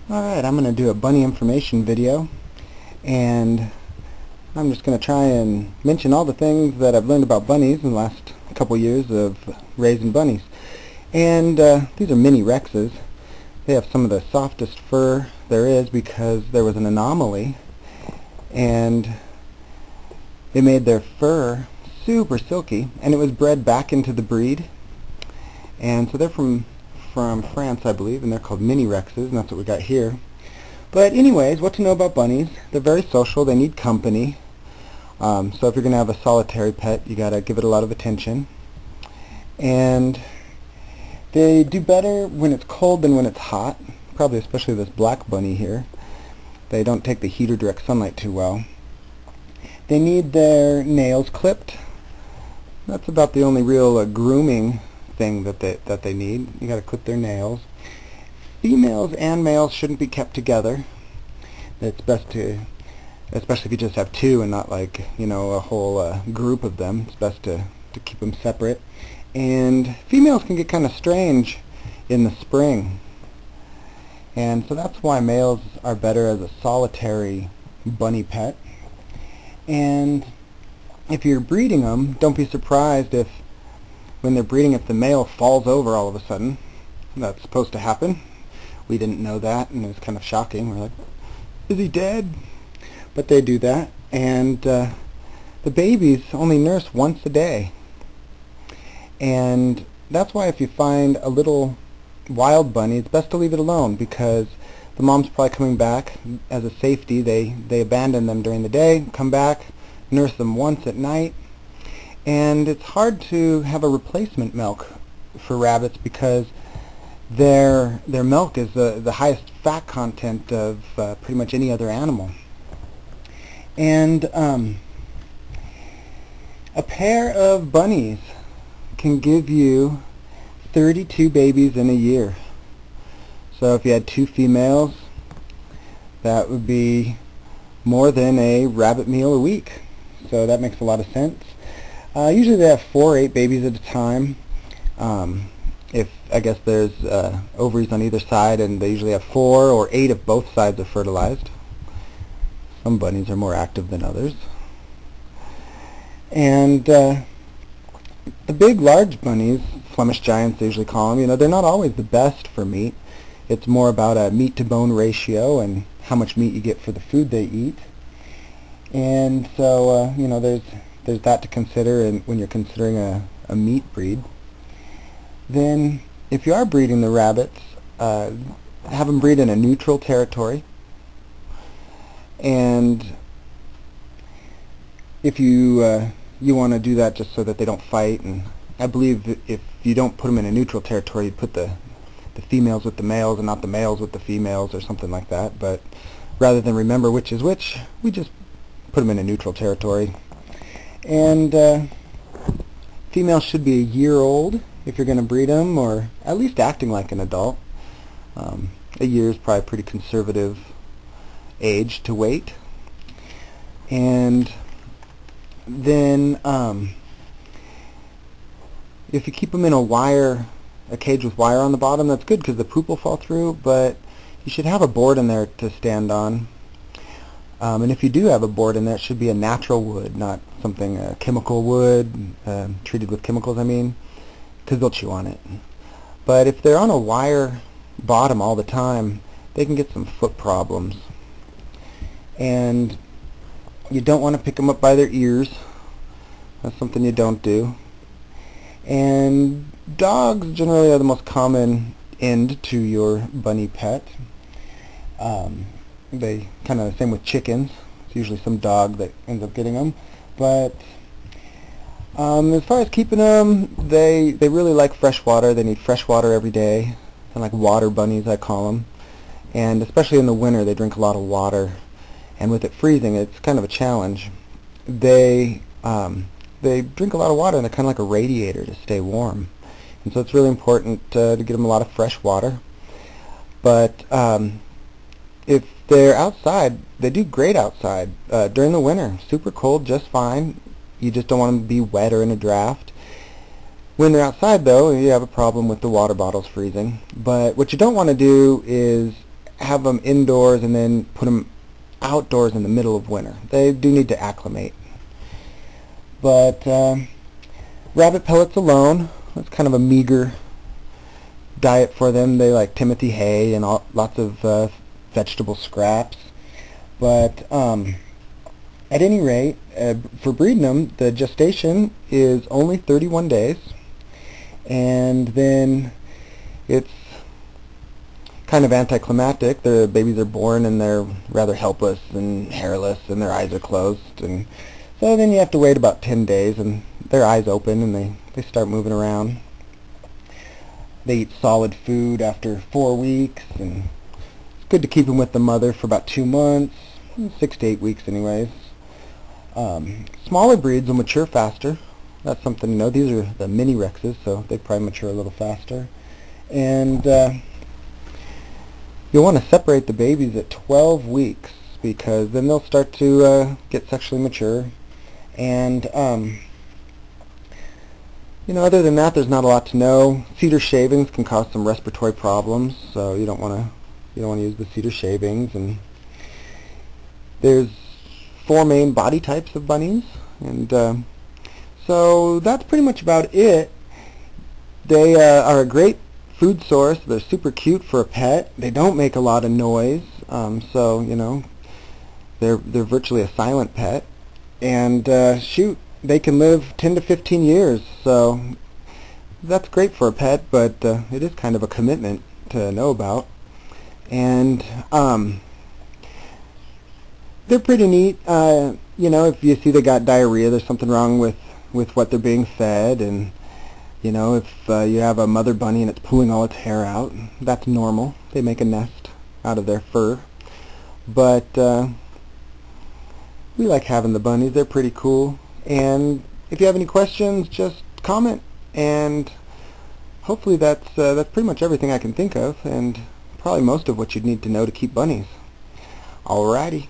Alright, I'm going to do a bunny information video, and I'm just going to try and mention all the things that I've learned about bunnies in the last couple years of raising bunnies. And these are mini Rexes. They have some of the softest fur there is because there was an anomaly, and they made their fur super silky, and it was bred back into the breed. And so they're from France, I believe, and they're called mini Rexes, and that's what we got here. But anyways, what to know about bunnies? They're very social. They need company. So if you're going to have a solitary pet, you got to give it a lot of attention. And they do better when it's cold than when it's hot, probably especially this black bunny here. They don't take the heat or direct sunlight too well. They need their nails clipped. That's about the only real grooming thing that they need. You got to clip their nails. Females and males shouldn't be kept together. It's best to, especially if you just have two and not like, you know, a whole group of them. It's best to keep them separate. And females can get kind of strange in the spring. And so that's why males are better as a solitary bunny pet. And if you're breeding them, don't be surprised if when they're breeding, if the male falls over all of a sudden. That's supposed to happen. We didn't know that, and it was kind of shocking. We're like, is he dead? But they do that, and the babies only nurse once a day. And that's why if you find a little wild bunny, it's best to leave it alone, because the mom's probably coming back as a safety. They abandon them during the day, come back, nurse them once at night. And it's hard to have a replacement milk for rabbits because their milk is the highest fat content of pretty much any other animal. And a pair of bunnies can give you 32 babies in a year. So if you had two females, that would be more than a rabbit meal a week. So that makes a lot of sense. Usually they have 4 or 8 babies at a time. If I guess there's ovaries on either side, and they usually have 4 or 8 if both sides are fertilized. Some bunnies are more active than others. And the big, large bunnies, Flemish giants they usually call them, you know, they're not always the best for meat. It's more about a meat-to-bone ratio and how much meat you get for the food they eat. And so, you know, there's that to consider when you're considering a meat breed. Then, if you are breeding the rabbits, have them breed in a neutral territory. And if you want to do that just so that they don't fight, and I believe if you don't put them in a neutral territory, you put the females with the males and not the males with the females or something like that. But rather than remember which is which, we just put them in a neutral territory. And females should be a year old if you're going to breed them, or at least acting like an adult. A year is probably a pretty conservative age to wait. And then if you keep them in a cage with wire on the bottom, that's good because the poop will fall through, but you should have a board in there to stand on. And if you do have a board in there, it should be a natural wood, not something chemical wood, treated with chemicals, I mean, because they'll chew on it. But if they're on a wire bottom all the time, they can get some foot problems. And you don't want to pick them up by their ears. That's something you don't do. And dogs generally are the most common end to your bunny pet. They kind of the same with chickens. It's usually some dog that ends up getting them. But as far as keeping them, they really like fresh water. They need fresh water every day. Kind of like water bunnies, I call them. And especially in the winter, they drink a lot of water. And with it freezing, it's kind of a challenge. They drink a lot of water, and they're kind of like a radiator to stay warm. And so it's really important to get them a lot of fresh water. But if they're outside, they do great outside. During the winter, super cold, just fine. You just don't want them to be wet or in a draft. When they're outside, though, you have a problem with the water bottles freezing. But what you don't want to do is have them indoors and then put them outdoors in the middle of winter. They do need to acclimate. But rabbit pellets alone, that's kind of a meager diet for them. They like Timothy hay and lots of vegetable scraps. But at any rate, for breeding them, the gestation is only 31 days, and then it's kind of anticlimactic. The babies are born and they're rather helpless and hairless and their eyes are closed, and so then you have to wait about 10 days and their eyes open and they start moving around. They eat solid food after 4 weeks, and it's good to keep them with the mother for about 2 months, 6 to 8 weeks anyways. Smaller breeds will mature faster. That's something to know. These are the mini Rexes, so they probably mature a little faster. And you'll want to separate the babies at 12 weeks, because then they'll start to get sexually mature. And other than that, there's not a lot to know. Cedar shavings can cause some respiratory problems, so you don't want to use the cedar shavings. And there's 4 main body types of bunnies, and so that's pretty much about it. They are a great food source. They're super cute for a pet. They don't make a lot of noise, so they're virtually a silent pet. And shoot, they can live 10 to 15 years, so that's great for a pet, but it is kind of a commitment to know about. And they're pretty neat. If you see they got diarrhea, there's something wrong with what they're being fed. And if you have a mother bunny and it's pulling all its hair out, that's normal. They make a nest out of their fur. But we like having the bunnies. They're pretty cool. And if you have any questions, just comment. And hopefully that's pretty much everything I can think of, and probably most of what you'd need to know to keep bunnies. Alrighty.